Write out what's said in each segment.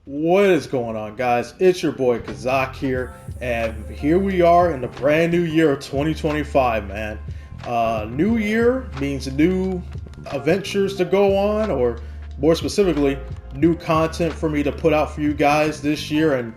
What is going on, guys? It's your boy Kazak here, and here we are in the brand new year of 2025, man. New year means new adventures to go on, or more specifically, new content for me to put out for you guys this year, and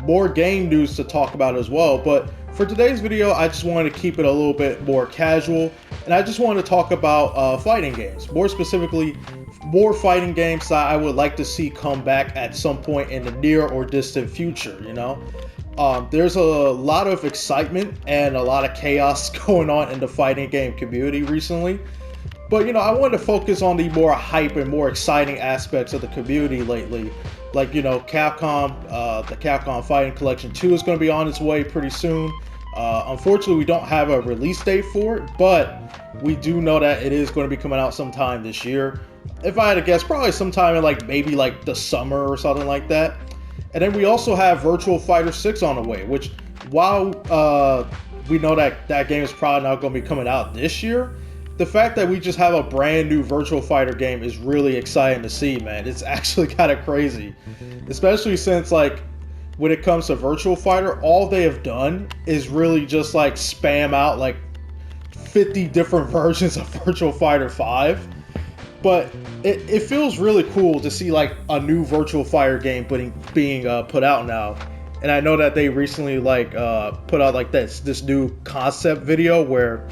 more game news to talk about as well. But for today's video, I just wanted to keep it a little bit more casual, and I just wanted to talk about fighting games, more specifically more fighting games that I would like to see come back at some point in the near or distant future. There's a lot of excitement and a lot of chaos going on in the fighting game community recently. But I wanted to focus on the more hype and more exciting aspects of the community lately. Like, Capcom, the Capcom Fighting Collection 2 is going to be on its way pretty soon. Unfortunately, we don't have a release date for it, but we do know that it is going to be coming out sometime this year. If I had to guess, probably sometime in maybe the summer or something like that. And then we also have Virtual Fighter 6 on the way, which while we know that that game is probably not going to be coming out this year, the fact that we just have a brand new Virtual Fighter game is really exciting to see, man. It's actually kind of crazy, especially since when it comes to Virtual Fighter, all they have done is really just spam out 50 different versions of Virtual Fighter 5. But it feels really cool to see a new Virtual Fighter game being put out now. And I know that they recently put out this new concept video where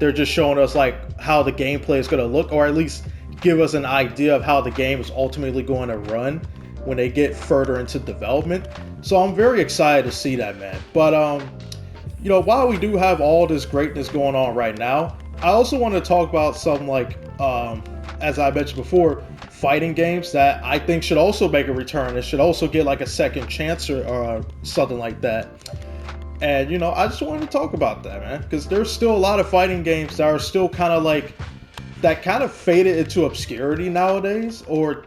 they're just showing us how the gameplay is going to look, or at least give us an idea of how the game is ultimately going to run when they get further into development. So I'm very excited to see that, man. But while we do have all this greatness going on right now, I also want to talk about some as I mentioned before, fighting games that I think should also make a return. It should also get a second chance or something like that. And I just wanted to talk about that, man, because there's still a lot of fighting games that are still kind of faded into obscurity nowadays, or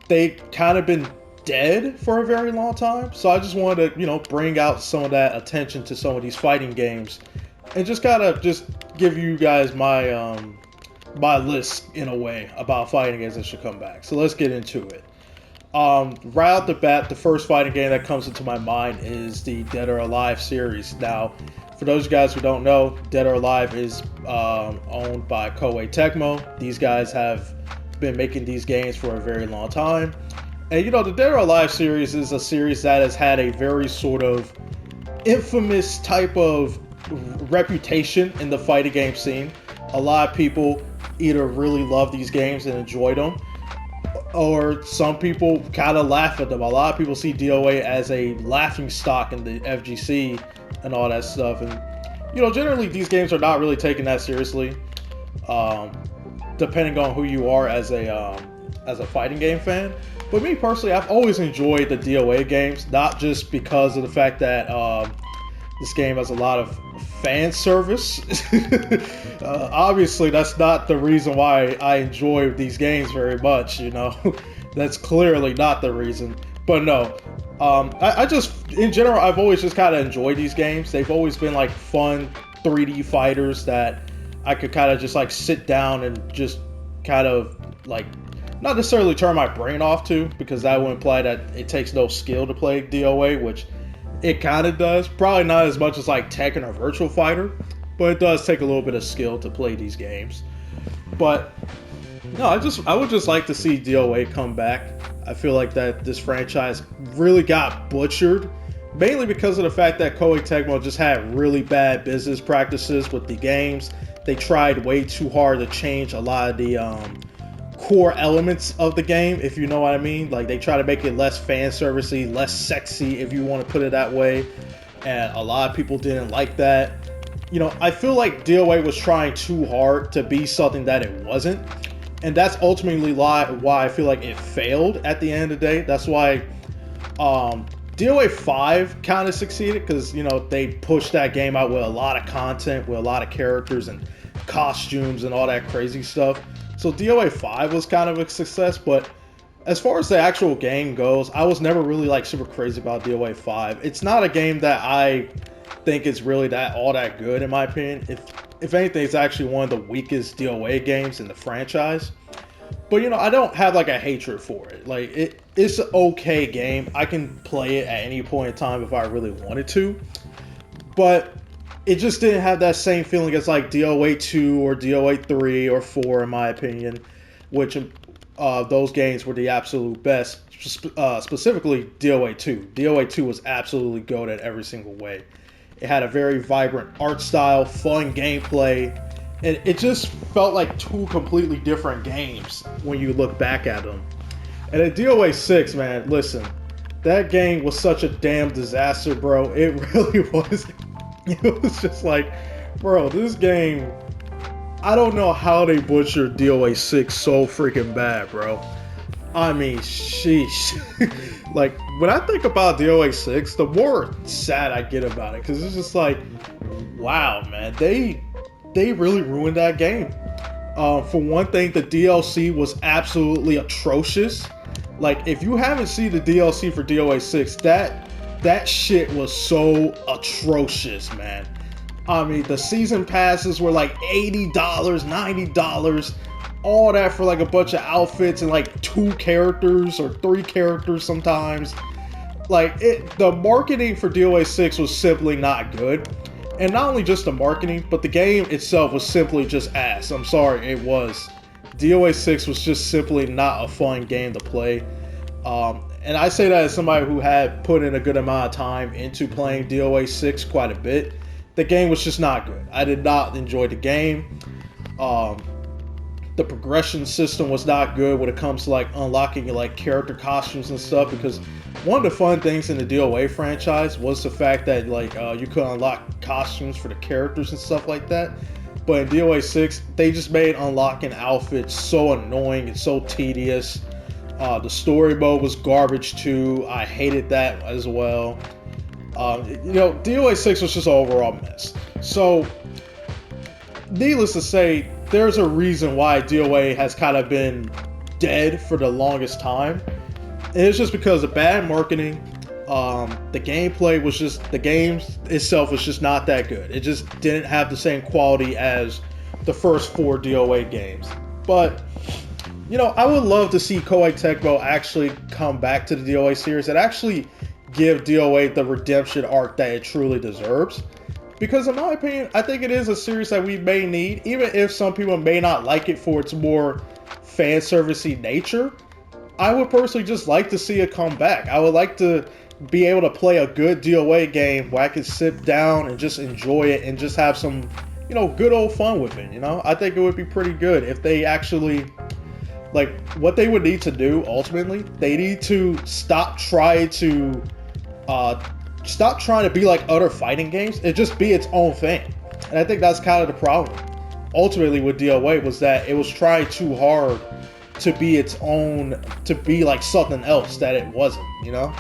they kind of been dead for a very long time. So I just wanted to bring out some of that attention to some of these fighting games, and just give you guys my list in a way about fighting games that should come back. So let's get into it. Right out the bat, the first fighting game that comes into my mind is the Dead or Alive series. Now, for those guys who don't know, Dead or Alive is owned by Koei Tecmo. These guys have been making these games for a very long time. And the Dead or Alive series is a series that has had a very sort of infamous type of reputation in the fighting game scene. A lot of people either really love these games and enjoy them, or some people kind of laugh at them. A lot of people see DOA as a laughing stock in the FGC and all that stuff. And generally these games are not really taken that seriously, depending on who you are as a fighting game fan. But me personally, I've always enjoyed the DOA games, not just because of the fact that this game has a lot of fan service. Obviously, that's not the reason why I enjoy these games very much. That's clearly not the reason. But no, I just, in general, I've always just kind of enjoyed these games. They've always been fun 3D fighters that I could kind of just sit down and just kind of not necessarily turn my brain off to, because that would imply that it takes no skill to play DOA, which it kind of does. Probably not as much as Tekken or Virtual Fighter, but it does take a little bit of skill to play these games. But no, I would just like to see DOA come back. I feel that this franchise really got butchered, mainly because of the fact that Koei Tecmo just had really bad business practices with the games. They tried way too hard to change a lot of the core elements of the game, if you know what I mean. They try to make it less fan servicey, less sexy, if you want to put it that way, and a lot of people didn't like that. I feel DOA was trying too hard to be something that it wasn't, and that's ultimately why I feel it failed at the end of the day. That's why DOA 5 kind of succeeded, because they pushed that game out with a lot of content, with a lot of characters and costumes and all that crazy stuff. So DOA 5 was kind of a success, but as far as the actual game goes, I was never really super crazy about DOA 5. It's not a game that I think is really all that good, in my opinion. If anything, it's actually one of the weakest DOA games in the franchise. But you know, I don't have like a hatred for it. Like it's an okay game. I can play it at any point in time if I really wanted to. But it just didn't have that same feeling as like DOA 2 or DOA 3 or 4 in my opinion, which those games were the absolute best. Specifically DOA 2. DOA 2 was absolutely goated every single way. It had a very vibrant art style, fun gameplay, and it just felt like two completely different games when you look back at them. And at DOA 6, man, listen, that game was such a damn disaster, bro. It really was. It was just like, bro, this game, I don't know how they butchered DOA 6 so freaking bad, bro. I mean, sheesh. Like, when I think about DOA 6, the more sad I get about it, because it's just like, wow, man, they really ruined that game. For one thing, the DLC was absolutely atrocious. Like, if you haven't seen the DLC for DOA 6, that shit was so atrocious, man. I mean, the season passes were like $80, $90, all that for like a bunch of outfits and like 2 characters or 3 characters sometimes. Like, the marketing for DOA 6 was simply not good. And not only just the marketing, but the game itself was simply just ass. I'm sorry, it was. DOA 6 was just simply not a fun game to play. And I say that as somebody who had put in a good amount of time into playing DOA 6 quite a bit. The game was just not good. I did not enjoy the game. The progression system was not good when it comes to like unlocking like character costumes and stuff, because one of the fun things in the DOA franchise was the fact that like you could unlock costumes for the characters and stuff like that. But in DOA 6, they just made unlocking outfits so annoying and so tedious. The story mode was garbage too. I hated that as well. You know, DOA 6 was just an overall mess. So, needless to say, there's a reason why DOA has kind of been dead for the longest time. And it's just because of bad marketing. The gameplay was just, the game itself was just not that good. It just didn't have the same quality as the first 4 DOA games. But, you know, I would love to see Koei Tecmo actually come back to the DOA series and actually give DOA the redemption arc that it truly deserves. Because in my opinion, I think it is a series that we may need, even if some people may not like it for its more fan servicey nature. I would personally just like to see it come back. I would like to be able to play a good DOA game where I can sit down and just enjoy it and just have some, you know, good old fun with it, you know? I think it would be pretty good if they actually, like, what they would need to do ultimately, they need to stop trying to be like other fighting games and just be its own thing. And I think that's kind of the problem ultimately with DOA, was that it was trying too hard to be its own, to be like something else that it wasn't, you know?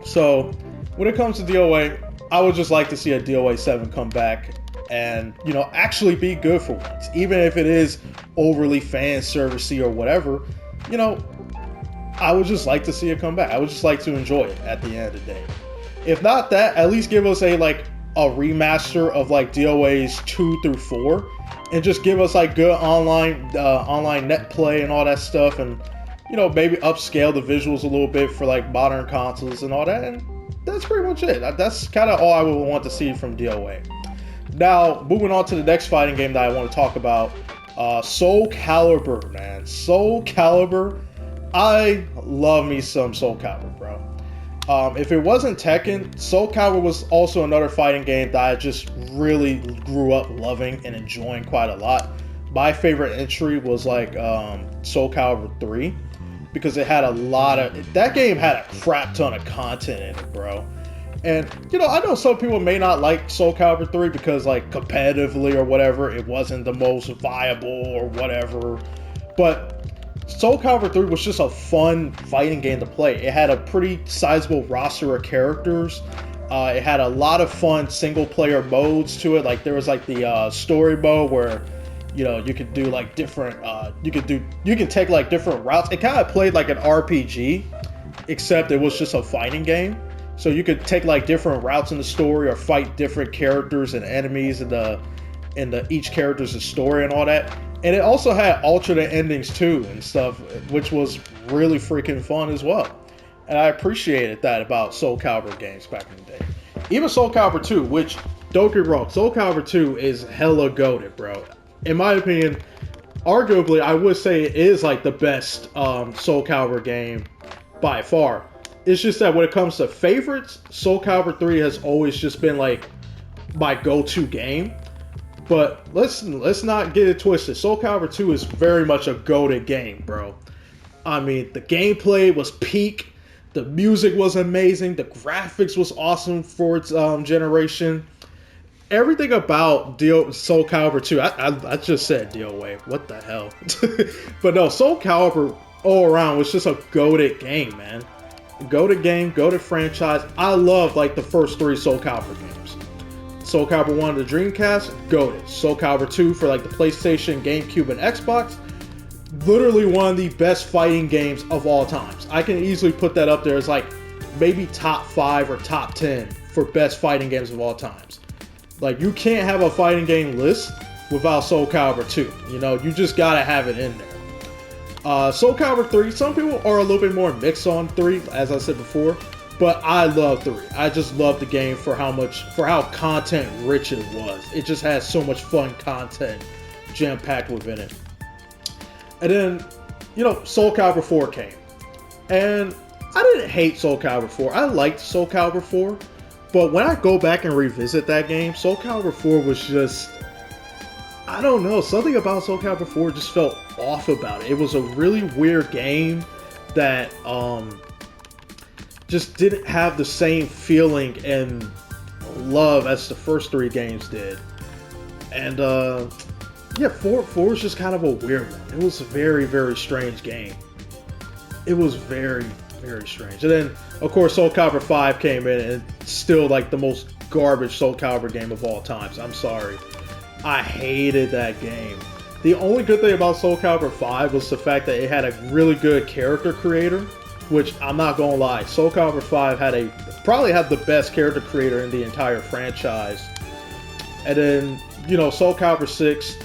So when it comes to DOA, I would just like to see a DOA 7 come back and, you know, actually be good for once. Even if it is overly fan servicey or whatever, you know, I would just like to see it come back. I would just like to enjoy it at the end of the day. If not that, at least give us a remaster of like DOAs 2 through 4, and just give us like good online net play and all that stuff, and, you know, maybe upscale the visuals a little bit for like modern consoles and all that. And that's pretty much it. That's kind of all I would want to see from DOA. Now, moving on to the next fighting game that I want to talk about, Soulcalibur, man. Soulcalibur. I love me some Soulcalibur, bro. If it wasn't Tekken, Soulcalibur was also another fighting game that I just really grew up loving and enjoying quite a lot. My favorite entry was like Soulcalibur 3, because it had that game had a crap ton of content in it, bro. And, you know, I know some people may not like Soulcalibur 3 because, like, competitively or whatever, it wasn't the most viable or whatever. But Soulcalibur 3 was just a fun fighting game to play. It had a pretty sizable roster of characters. It had a lot of fun single-player modes to it. Like, there was, like, the story mode where, you know, you could do, like, different, you can take, like, different routes. It kind of played like an RPG, except it was just a fighting game. So you could take like different routes in the story or fight different characters and enemies in the each character's story and all that. And it also had alternate endings too and stuff, which was really freaking fun as well. And I appreciated that about Soulcalibur games back in the day. Even Soulcalibur 2, which, don't get me wrong, Soulcalibur 2 is hella goated, bro. In my opinion, arguably, I would say it is like the best Soulcalibur game by far. It's just that when it comes to favorites, Soulcalibur 3 has always just been like my go-to game. But let's not get it twisted. Soulcalibur 2 is very much a goated game, bro. I mean, the gameplay was peak. The music was amazing. The graphics was awesome for its generation. Everything about Soulcalibur 2, I just said DOA. What the hell? But no, Soulcalibur all around was just a goated game, man. Goated game, goated franchise. I love like the first 3 Soulcalibur games. Soulcalibur 1 on the Dreamcast, goated. Soulcalibur 2 for like the PlayStation, GameCube, and Xbox. Literally one of the best fighting games of all times. I can easily put that up there as like maybe top 5 or top 10 for best fighting games of all times. Like, you can't have a fighting game list without Soulcalibur 2. You know, you just gotta have it in there. Soulcalibur 3, some people are a little bit more mixed on 3, as I said before, but I love 3. I just love the game for how content rich it was. It just has so much fun content jam-packed within it. And then, you know, Soulcalibur 4 came. And I didn't hate Soulcalibur 4. I liked Soulcalibur 4. But when I go back and revisit that game, Soulcalibur 4 was just, I don't know, something about Soulcalibur 4 just felt off about it. It was a really weird game that just didn't have the same feeling and love as the first 3 games did. And yeah, 4 was just kind of a weird one. It was a very, very strange game. It was very, very strange. And then, of course, Soulcalibur 5 came in, and still like the most garbage Soulcalibur game of all times. I'm sorry. I hated that game. The only good thing about Soulcalibur 5 was the fact that it had a really good character creator, which I'm not gonna lie, Soulcalibur 5 probably had the best character creator in the entire franchise. And then, you know, Soulcalibur 6,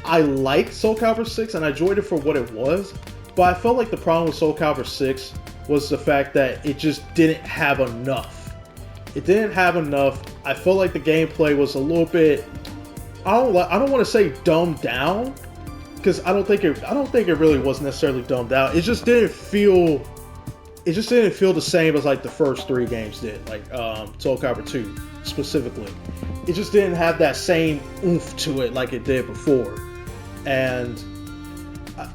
I liked Soulcalibur 6 and I enjoyed it for what it was, but I felt like the problem with Soulcalibur 6 was the fact that it just didn't have enough. It didn't have enough. I felt like the gameplay was a little bit, I don't want to say dumbed down, because I don't think it really was necessarily dumbed down. It just didn't feel the same as like the first 3 games did, like Soulcalibur 2 specifically. It just didn't have that same oomph to it like it did before. And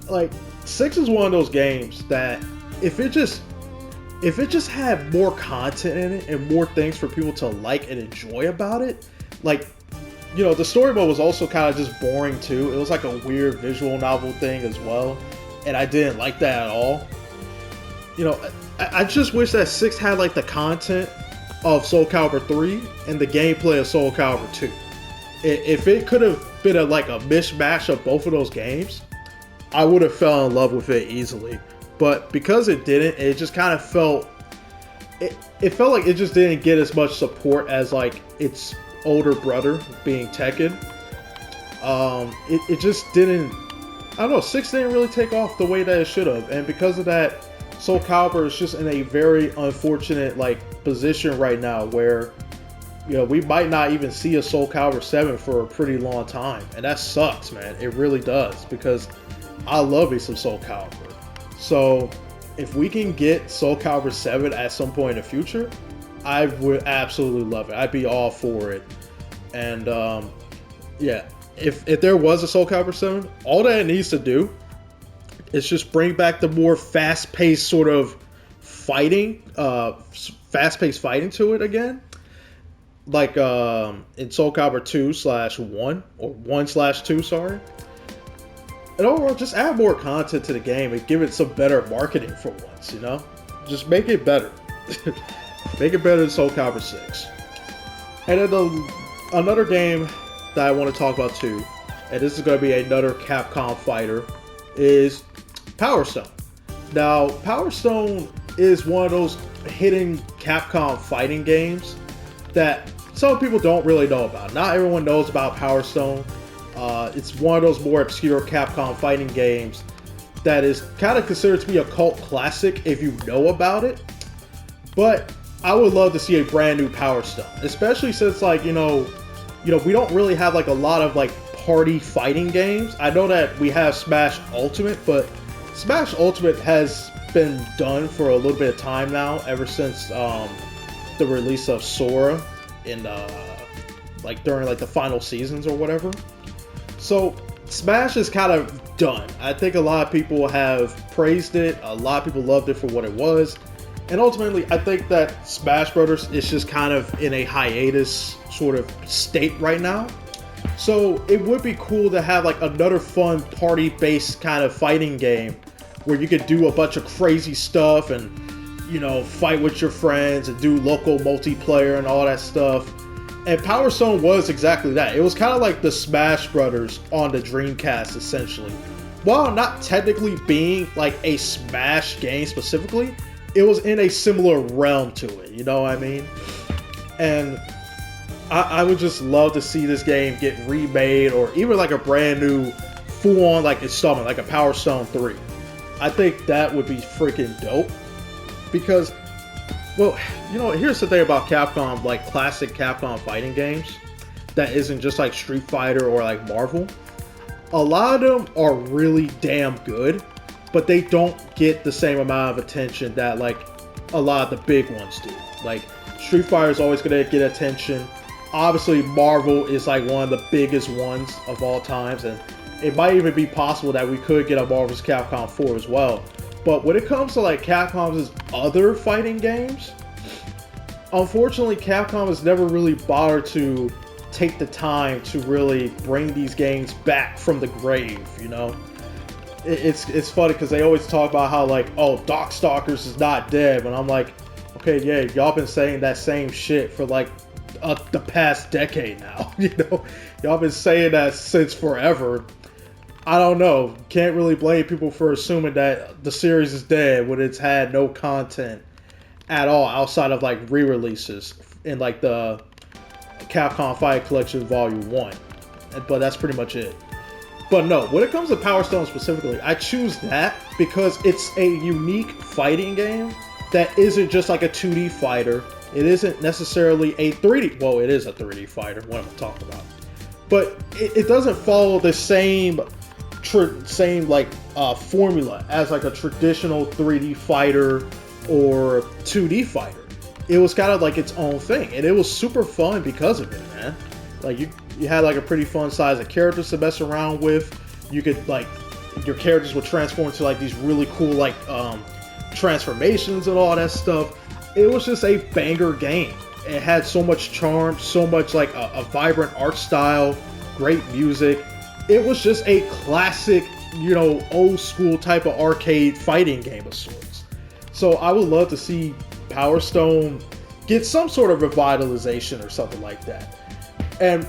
like 6 is one of those games that if it just had more content in it and more things for people to like and enjoy about it, like, you know, the story mode was also kind of just boring too. It was like a weird visual novel thing as well, and I didn't like that at all. You know, I just wish that 6 had like the content of Soulcalibur 3 and the gameplay of Soulcalibur 2. If it could have been a mishmash of both of those games, I would have fell in love with it easily. But because it didn't, it just kind of felt, it felt like it just didn't get as much support as like its older brother being Tekken. It just didn't, I don't know, 6 didn't really take off the way that it should have. And because of that, Soulcalibur is just in a very unfortunate like position right now where, you know, we might not even see a Soulcalibur 7 for a pretty long time. And that sucks, man. It really does, because I love me some Soulcalibur. So if we can get Soulcalibur 7 at some point in the future, I would absolutely love it. I'd be all for it. And yeah, if there was a Soulcalibur 7, all that it needs to do is just bring back the more fast-paced sort of fighting, fast-paced fighting to it again. Like in Soulcalibur 2/1, or 1/2, sorry. And overall, just add more content to the game and give it some better marketing for once, you know? Just make it better. Make it better than Soulcalibur 6. And then another game that I want to talk about too, and this is going to be another Capcom fighter, is Power Stone. Now, Power Stone is one of those hidden Capcom fighting games that some people don't really know about. Not everyone knows about Power Stone. It's one of those more obscure Capcom fighting games that is kind of considered to be a cult classic if you know about it. But I would love to see a brand new Power Stone, especially since like we don't really have like a lot of like party fighting games. I know that we have Smash Ultimate, but Smash Ultimate has been done for a little bit of time now, ever since the release of Sora in like during like the final seasons or whatever. So Smash is kind of done. I think a lot of people have praised it. A lot of people loved it for what it was. And ultimately, I think that Smash Brothers is just kind of in a hiatus sort of state right now. So it would be cool to have like another fun party-based kind of fighting game where you could do a bunch of crazy stuff and, fight with your friends and do local multiplayer and all that stuff. And Power Stone was exactly that. It was kind of like the Smash Brothers on the Dreamcast, essentially. While not technically being like a Smash game specifically, it was in a similar realm to it, you know what I mean? And I would just love to see this game get remade, or even like a brand new full-on like installment, like a Power Stone 3. I think that would be freaking dope. Because, well, here's the thing about Capcom, like classic Capcom fighting games that isn't just like Street Fighter or like Marvel. A lot of them are really damn good, but they don't get the same amount of attention that like a lot of the big ones do. Like Street Fighter is always going to get attention. Obviously Marvel is like one of the biggest ones of all times, and it might even be possible that we could get a Marvel vs. Capcom 4 as well. But when it comes to like Capcom's other fighting games, unfortunately Capcom has never really bothered to take the time to really bring these games back from the grave, It's funny because they always talk about how like, oh, Darkstalkers is not dead, and I'm like, okay, yeah, y'all been saying that same shit for like the past decade now, y'all been saying that since forever. I don't know, can't really blame people for assuming that the series is dead when it's had no content at all outside of like re-releases in like the Capcom Fight Collection Volume 1, but that's pretty much it. But no, when it comes to Power Stone specifically, I choose that because it's a unique fighting game that isn't just like a 2D fighter. It isn't necessarily a 3D, well, it is a 3D fighter, what am I talking about? But it doesn't follow the same formula as like a traditional 3D fighter or 2D fighter. It was kind of like its own thing, and it was super fun because of it, man. Like you had like a pretty fun size of characters to mess around with. You could like, your characters would transform into like these really cool like transformations and all that stuff. It was just a banger game. It had so much charm, so much like a vibrant art style, great music. It was just a classic, old school type of arcade fighting game of sorts. So I would love to see Power Stone get some sort of revitalization or something like that. And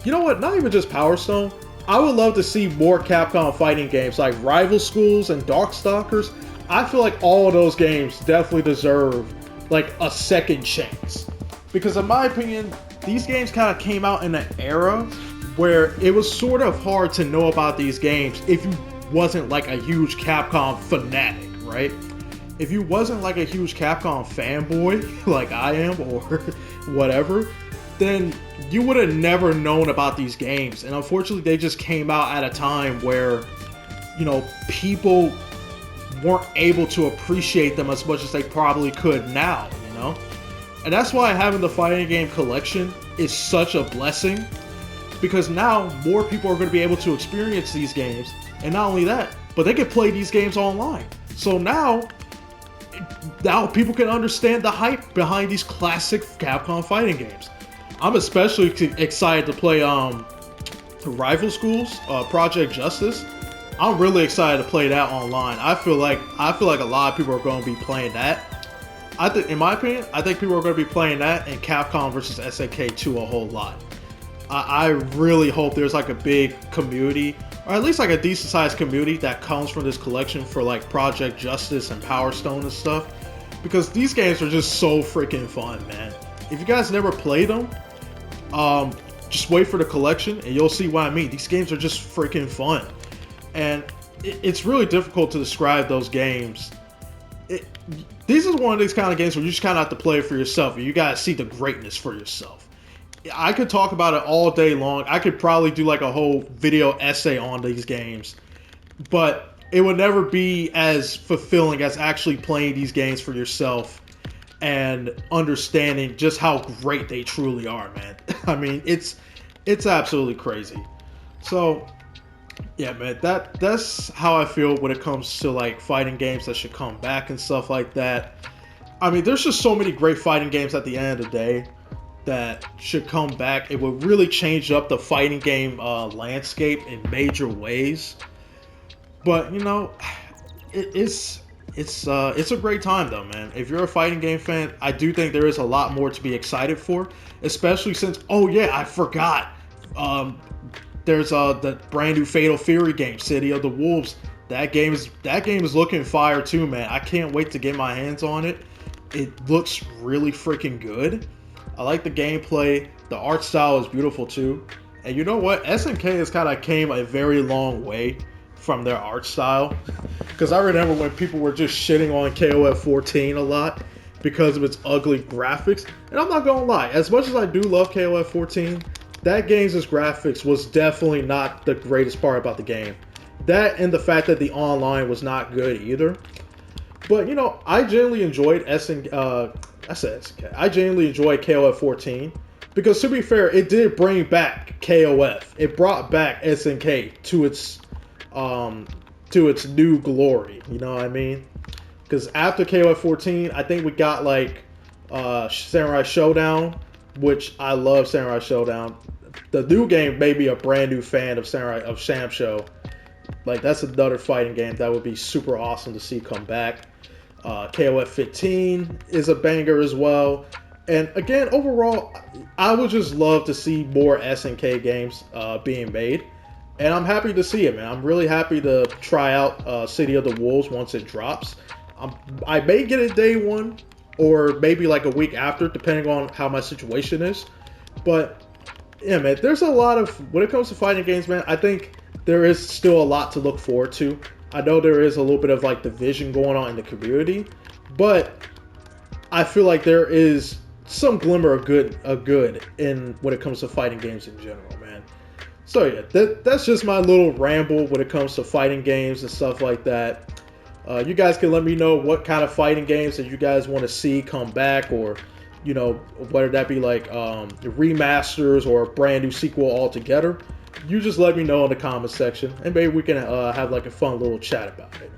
you know what? Not even just Power Stone. I would love to see more Capcom fighting games like Rival Schools and Darkstalkers. I feel like all of those games definitely deserve like a second chance. Because in my opinion, these games kind of came out in an era where it was sort of hard to know about these games if you wasn't like a huge Capcom fanatic, right? If you wasn't like a huge Capcom fanboy like I am or whatever, then you would have never known about these games. And unfortunately, they just came out at a time where, people weren't able to appreciate them as much as they probably could now, And that's why having the fighting game collection is such a blessing, because now more people are going to be able to experience these games. And not only that, but they can play these games online. So now people can understand the hype behind these classic Capcom fighting games. I'm especially excited to play Rival Schools, Project Justice. I'm really excited to play that online. I feel like a lot of people are going to be playing that. In my opinion, I think people are going to be playing that and Capcom vs. SNK 2 a whole lot. I really hope there's like a big community, or at least like a decent sized community that comes from this collection for like Project Justice and Power Stone and stuff, because these games are just so freaking fun, man. If you guys never played them, just wait for the collection and you'll see what I mean. These games are just freaking fun. And it's really difficult to describe those games. These is one of these kind of games where you just kind of have to play it for yourself. And you got to see the greatness for yourself. I could talk about it all day long. I could probably do like a whole video essay on these games. But it would never be as fulfilling as actually playing these games for yourself and understanding just how great they truly are, man. I mean, it's absolutely crazy. So, yeah, man, that's how I feel when it comes to like fighting games that should come back and stuff like that. I mean, there's just so many great fighting games at the end of the day that should come back. It would really change up the fighting game landscape in major ways. But you know, it's a great time though, man. If you're a fighting game fan, I do think there is a lot more to be excited for, especially since, oh yeah, I forgot. There's the brand new Fatal Fury game, City of the Wolves. That game is looking fire too, man. I can't wait to get my hands on it. It looks really freaking good. I like the gameplay. The art style is beautiful too. And you know what? SNK has kind of came a very long way from their art style. Because I remember when people were just shitting on KOF 14 a lot because of its ugly graphics. And I'm not gonna lie, as much as I do love KOF 14, that game's graphics was definitely not the greatest part about the game. That and the fact that the online was not good either. But you know, I genuinely enjoyed I genuinely enjoyed KOF 14 because, to be fair, it did bring back KOF. It brought back SNK to its new glory. You know what I mean? Because after KOF 14, I think we got like Samurai Showdown, which I love Samurai Showdown. The new game made me a brand new fan of Samsho. Like, that's another fighting game that would be super awesome to see come back. KOF 15 is a banger as well. And again, overall, I would just love to see more SNK games being made. And I'm happy to see it, man. I'm really happy to try out City of the Wolves once it drops. I may get it day one or maybe like a week after, depending on how my situation is. But yeah, man, there's a lot of, when it comes to fighting games, man, I think there is still a lot to look forward to. I know there is a little bit of like division going on in the community, but I feel like there is some glimmer of good in when it comes to fighting games in general, man. So yeah, that's just my little ramble when it comes to fighting games and stuff like that. You guys can let me know what kind of fighting games that you guys want to see come back, or you know, whether that be like remasters or a brand new sequel altogether. You just let me know in the comment section, and maybe we can have like a fun little chat about it.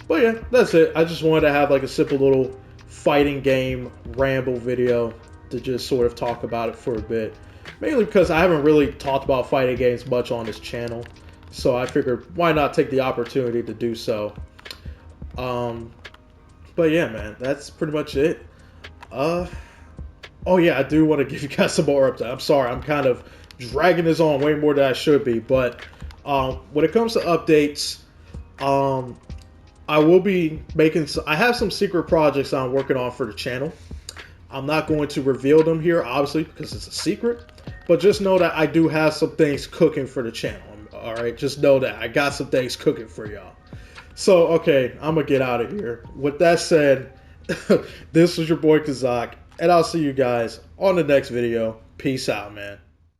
But yeah, that's it. I just wanted to have like a simple little fighting game ramble video to just sort of talk about it for a bit. Mainly because I haven't really talked about fighting games much on this channel, so I figured why not take the opportunity to do so. But yeah, man, that's pretty much it. Oh yeah, I do want to give you guys some more updates. I'm sorry, I'm kind of dragging this on way more than I should be, but when it comes to updates, I will be making I have some secret projects I'm working on for the channel. I'm not going to reveal them here, obviously, because it's a secret, but just know that I do have some things cooking for the channel. All right, just know that I got some things cooking for y'all. So, okay, I'm gonna get out of here. With that said, this was your boy Kazak, and I'll see you guys on the next video. Peace out, man.